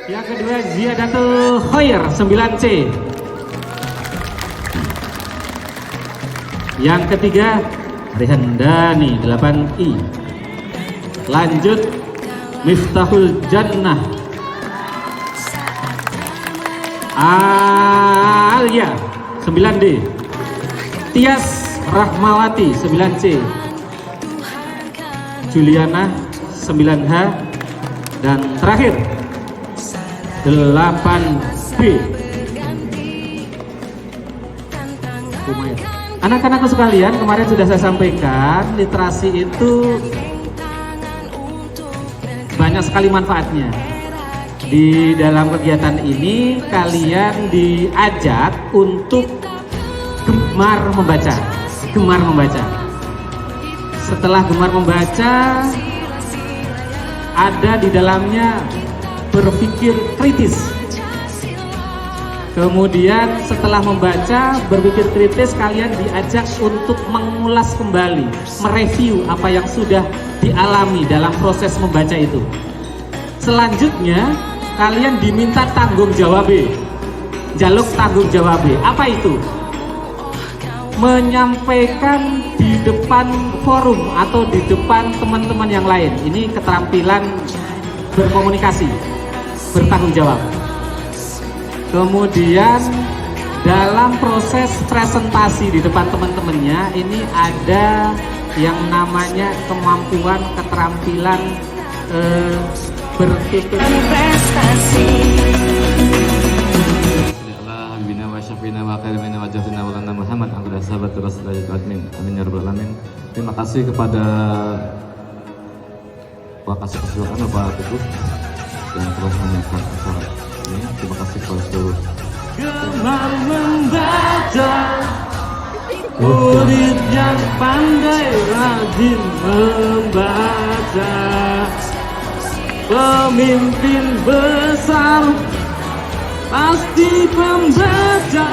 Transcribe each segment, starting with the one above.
Yang kedua Ziyadatul Khair 9C. Yang ketiga Rihandani 8I. Lanjut Miftahul Jannah Alia 9D. Tias Rahmawati 9C. Juliana 9H. Dan terakhir 8B. Anak-anakku sekalian, kemarin sudah saya sampaikan literasi itu banyak sekali manfaatnya. Di dalam kegiatan ini kalian diajak untuk gemar membaca. Gemar membaca. Setelah gemar membaca, ada di dalamnya berpikir kritis. Kemudian setelah membaca, berpikir kritis, kalian diajak untuk mengulas kembali, mereview apa yang sudah dialami dalam proses membaca itu. Selanjutnya, kalian diminta tanggung jawab. Jaluk tanggung jawab. Apa itu? Menyampaikan di depan forum atau di depan teman-teman yang lain. Ini keterampilan berkomunikasi, bertanggung jawab. Kemudian dalam proses presentasi di depan teman-temannya ini ada yang namanya kemampuan keterampilan berpikir. Terima kasih kepada Wakasih Keseluruhan Bapak Teguh yang telah menyiapkan acara ini. Terima kasih kepada seluruh. Gemar membaca, murid yang pandai rajin membaca, pemimpin besar pasti pembaca.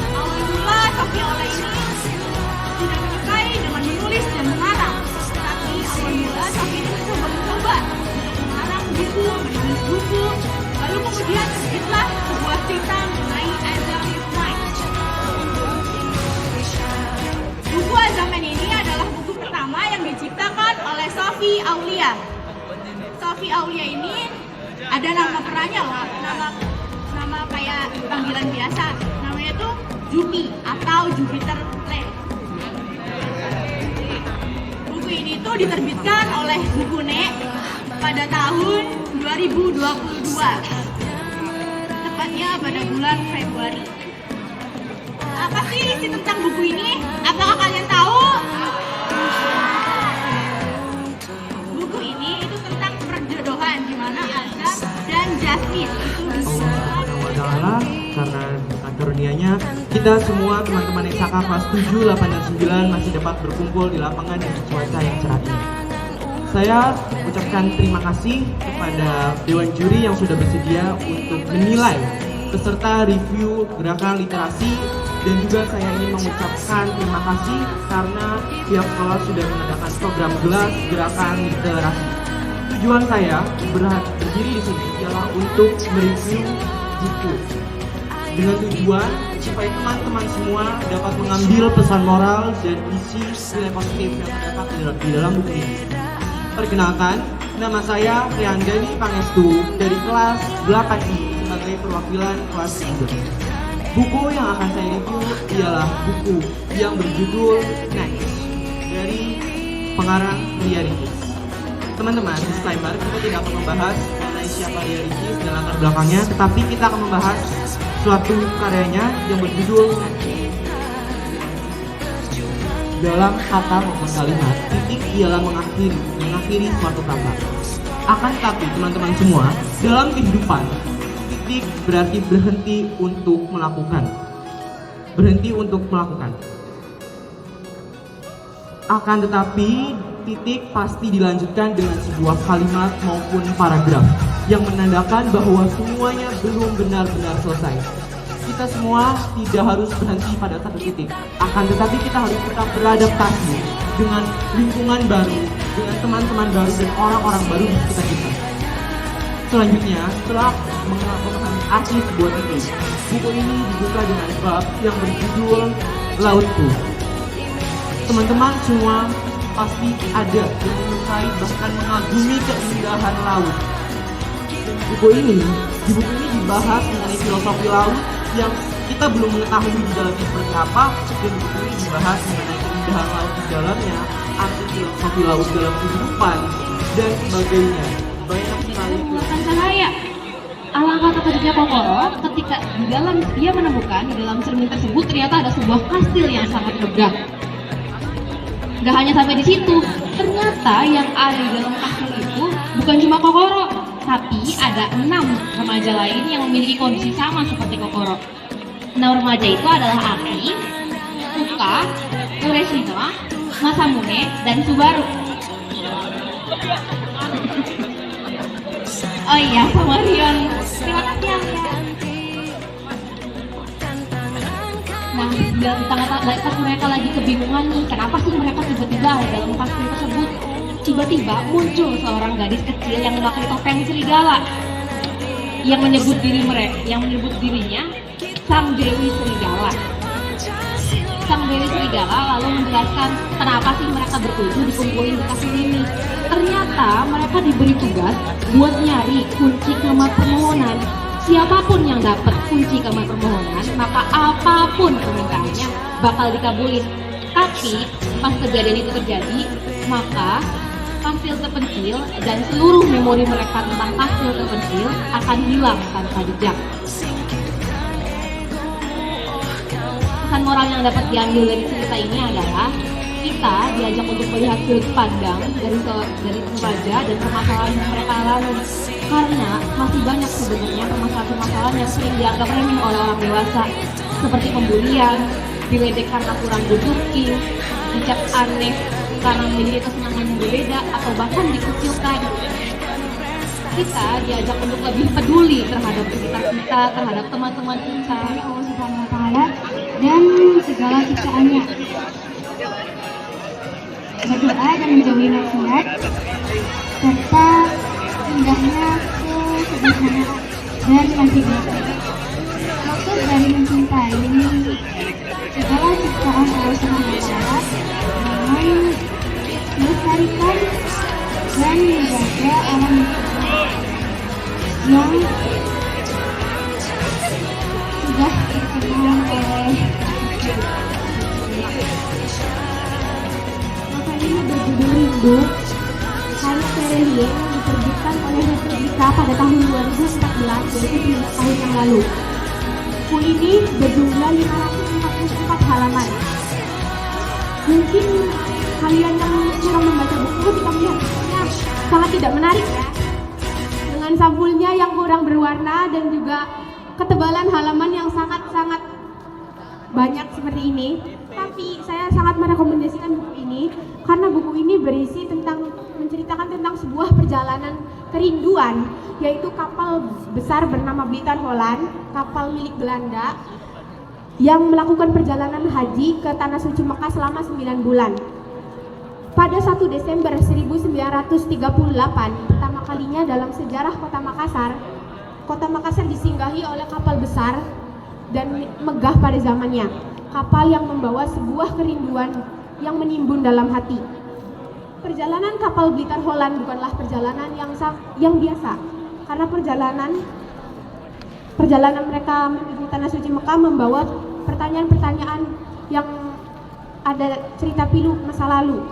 Alhamdulillah, Sofi Aula ini tidak menyukai dengan menulis dan mengarang. Tapi alhamdulillah Sofi ini mencoba mengarang buku, menulis buku. Lalu kemudian terbitlah sebuah cerita mengenai Azamin Night. Buku Azamin ini adalah buku pertama yang diciptakan oleh Sofi Aulia. Sofi Aulia ini ada nama perannya loh, nama kayak panggilan biasa. Namanya tuh Jupi atau Jupiter Play. Buku ini tuh diterbitkan oleh Bukune pada tahun 2022. Tepatnya pada bulan Februari. Apa sih isi tentang buku ini? Apakah kalian tahu? Buku ini itu tentang perjodohan di mana Azam dan Jasmine itu Allah Ta'ala, karena karunia-Nya kita semua teman-teman SAK kelas 7, 8, dan 9 masih dapat berkumpul di lapangan dengan cuaca yang cerah ini. Saya ucapkan terima kasih kepada Dewan Juri yang sudah bersedia untuk menilai peserta review gerakan literasi, dan juga saya ingin mengucapkan terima kasih karena pihak sekolah sudah mengadakan program gelas gerakan literasi. Tujuan saya berdiri di sini ialah untuk mereview buku dengan tujuan supaya teman-teman semua dapat mengambil pesan moral dan isi nilai positif yang terdapat di dalam buku ini. Perkenalkan, nama saya Rihandani Pangestu dari kelas 8I sebagai perwakilan kelas 3. Buku yang akan saya review ialah buku yang berjudul Next dari pengarang Ria Ricis. Teman-teman, disclaimer, kita tidak akan membahas mengenai siapa Ria Ricis dan latar belakangnya, tetapi kita akan membahas suatu karyanya yang berjudul Next. Dalam kata maupun kalimat, titik ialah mengakhiri suatu kata. Akan tetapi teman-teman semua, dalam kehidupan, titik berarti berhenti untuk melakukan. Berhenti untuk melakukan. Akan tetapi, titik pasti dilanjutkan dengan sebuah kalimat maupun paragraf yang menandakan bahwa semuanya belum benar-benar selesai. Kita semua tidak harus berhenti pada satu titik, akan tetapi kita harus tetap beradaptasi dengan lingkungan baru, dengan teman-teman baru dan orang-orang baru di sekitar kita. Selanjutnya, setelah memahami arti sebuah titik, buku ini dibuka dengan bab yang berjudul Lautku. Teman-teman semua pasti ada yang menyukai bahkan mengagumi keindahan laut. Di buku ini dibahas mengenai filosofi laut yang kita belum mengetahui di dalamnya seperti apa, dan buku ini dibahas mengenai keindahan laut di dalamnya, arti filosofi laut dalam kehidupan, dan sebagainya. Banyak sekali. Mengeluarkan cahaya. Alangkah terkejutnya Kokoro ketika dia menemukan di dalam cermin tersebut ternyata ada sebuah kastil yang sangat megah. Gak hanya sampai di situ, ternyata yang ada di dalam kastil itu bukan cuma Kokoro, tapi ada 6 remaja lain yang memiliki kondisi sama seperti Kokoro. 6 remaja itu adalah Aki, Fuka, Ureshima, Masamune, dan Subaru. Oh iya, sama Rion. Terima kasih ya. Nah, pas mereka lagi kebingungan nih, kenapa sih mereka tiba-tiba ada dalam kastil tersebut? Tiba-tiba muncul seorang gadis kecil yang memakai topeng serigala, yang menyebut dirinya Sang Dewi Serigala. Sang Dewi Serigala lalu menjelaskan kenapa sih mereka bertujuh dikumpulin di kastil ini. Ternyata mereka diberi tugas buat nyari kunci kamar permohonan. Siapapun yang dapat kunci kamar permohonan, maka apapun permintaannya bakal dikabulin. Tapi pas kejadian itu terjadi, maka kastil terpencil dan seluruh memori mereka tentang kastil terpencil akan hilang tanpa jejak. Pesan moral yang dapat diambil dari cerita ini adalah kita diajak untuk melihat sudut pandang dari remaja dan permasalahan yang mereka alami, karena masih banyak sebenarnya permasalahan-permasalahan yang sering dianggap remeh oleh orang dewasa, seperti pembulian, diledek karena kurang good looking, dicap aneh karena memiliki kesenangan yang berbeda, atau bahkan dikucilkan. Kita diajak untuk lebih peduli terhadap sekitar kita, terhadap teman-teman kita, Allah Subhanahu wa Ta'ala, dan segala ciptaannya. Berdoa dan menjauhi maksiat serta indahnya kesederhanaan dan kasih sayang. Maksud dari mencintai segala ciptaan Allah Subhanahu wa Ta'ala dengan melestarikan dan menjaga alam yang sudah terkenal oleh ini berjudul Rindu, karya Terelie yang diterbitkan oleh Republika pada tahun 2014, yaitu 3 tahun yang lalu. Buku ini berjumlah 544 halaman. Mungkin kalian yang kurang membaca buku bisa melihat bukunya sangat tidak menarik ya, dengan sampulnya yang kurang berwarna dan juga ketebalan halaman yang sangat-sangat banyak seperti ini. Tapi saya sangat merekomendasikan buku ini karena buku ini berisi menceritakan tentang sebuah perjalanan kerinduan, yaitu kapal besar bernama Blitar Holland, kapal milik Belanda yang melakukan perjalanan haji ke Tanah Suci Mekah selama 9 bulan. Pada 1 Desember 1938, pertama kalinya dalam sejarah Kota Makassar disinggahi oleh kapal besar dan megah pada zamannya. Kapal yang membawa sebuah kerinduan yang menimbun dalam hati. Perjalanan kapal Blitar Holland bukanlah perjalanan yang biasa, karena perjalanan mereka menuju Tanah Suci Mekah membawa pertanyaan-pertanyaan yang ada cerita pilu masa lalu.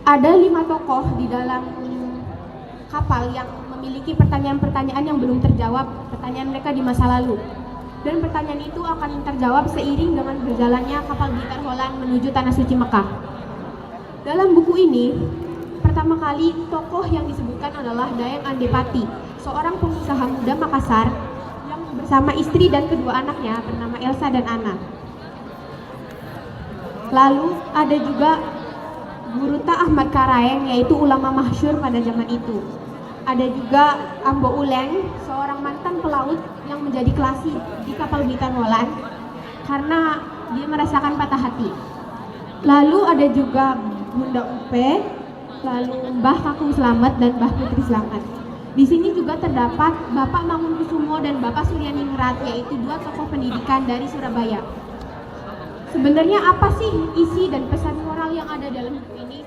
Ada 5 tokoh di dalam kapal yang memiliki pertanyaan-pertanyaan yang belum terjawab, pertanyaan mereka di masa lalu. Dan pertanyaan itu akan terjawab seiring dengan berjalannya kapal Blitar Holland menuju Tanah Suci Mekah. Dalam buku ini, pertama kali tokoh yang disebutkan adalah Dayang Andepati, seorang pengusaha muda Makassar yang bersama istri dan kedua anaknya bernama Elsa dan Anna. Lalu ada juga Guruta Ahmad Karaeng, yaitu ulama masyhur pada zaman itu. Ada juga Ambo Uleng, seorang mantan pelaut yang menjadi kelasi di kapal Blitar Holland karena dia merasakan patah hati. Lalu ada juga Bunda Upe, lalu Mbah Kakung Slamet dan Mbah Putri Slamet. Di sini juga terdapat Bapak Mangunkusumo dan Bapak Suryaningrat, yaitu dua tokoh pendidikan dari Surabaya. Sebenarnya apa sih isi dan pesan moral yang ada dalam buku ini?